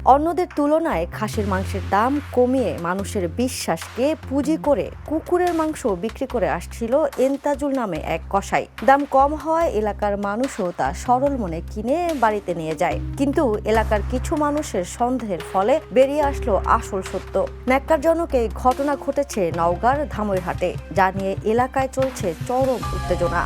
অন্যদের তুলনায় খাসির মাংসের দাম কমিয়ে মানুষের বিশ্বাসকে পুঁজি করে কুকুরের মাংস বিক্রি করে আসছিল এন্তাজুল নামে এক কসাই। দাম কম হওয়ায় এলাকার মানুষও তা সরল মনে কিনে বাড়িতে নিয়ে যায়। কিন্তু এলাকার কিছু মানুষের সন্দেহের ফলে বেরিয়ে আসলো আসল সত্য। ন্যাক্কারজনক এই ঘটনা ঘটেছে নওগাঁর ধামইরহাটে, যা নিয়ে এলাকায় চলছে চরম উত্তেজনা।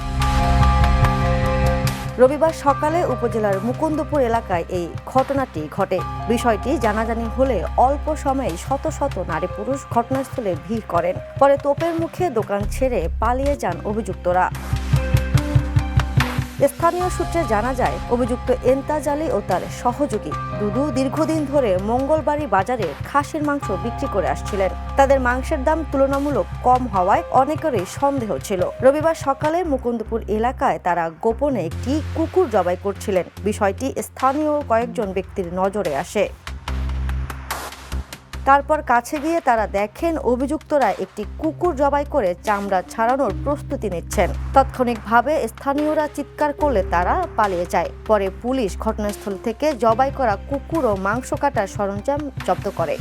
রবিবার সকালে উপজেলার মুকুন্দপুর এলাকায় এই ঘটনাটি ঘটে। বিষয়টি জানাজানি হলে অল্প সময়ে শত শত নারী পুরুষ ঘটনাস্থলে ভিড় করেন। পরে তোপের মুখে দোকান ছেড়ে পালিয়ে যান অভিযুক্তরা। স্থানীয় সূত্রে জানা যায়, অভিযুক্ত এন্তাজ আলী ও তার সহযোগী দুদু দীর্ঘদিন ধরে মঙ্গলবাড়ি বাজারে খাসির মাংস বিক্রি করে আসছিলেন। তাদের মাংসের দাম তুলনামূলক কম হওয়ায় অনেকেরই সন্দেহ ছিল। রবিবার সকালে মুকুন্দপুর এলাকায় তারা গোপনে একটি কুকুর জবাই করছিলেন। বিষয়টি স্থানীয় কয়েকজন ব্যক্তির নজরে আসে। তারপর কাছে গিয়ে তারা দেখেন অভিযুক্তরা একটি কুকুর জবাই করে চামড়া ছাড়ানোর প্রস্তুতি নিচ্ছেন। তাৎক্ষণিকভাবে স্থানীয়রা চিৎকার করলে তারা পালিয়ে যায়। পরে পুলিশ ঘটনাস্থল থেকে জবাই করা কুকুর ও মাংস কাটার সরঞ্জাম জব্দ করে।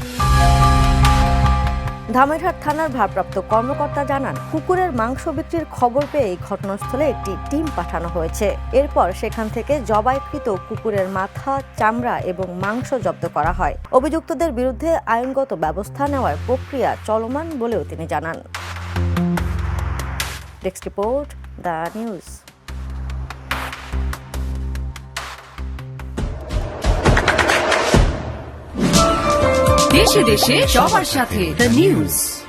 ধামইরহাট থানার ভারপ্রাপ্ত কর্মকর্তা জানান, কুকুরের মাংস বিক্রির খবর পেয়ে ঘটনাস্থলে একটি টিম পাঠানো হয়েছে। এরপর সেখান থেকে জবাইকৃত কুকুরের মাথা, চামড়া এবং মাংস জব্দ করা হয়। অভিযুক্তদের বিরুদ্ধে আইনগত ব্যবস্থা নেওয়ার প্রক্রিয়া চলমান বলেও তিনি জানান। Desk report, the news. দেশে দেশে সবার সাথে দ্য নিউজ।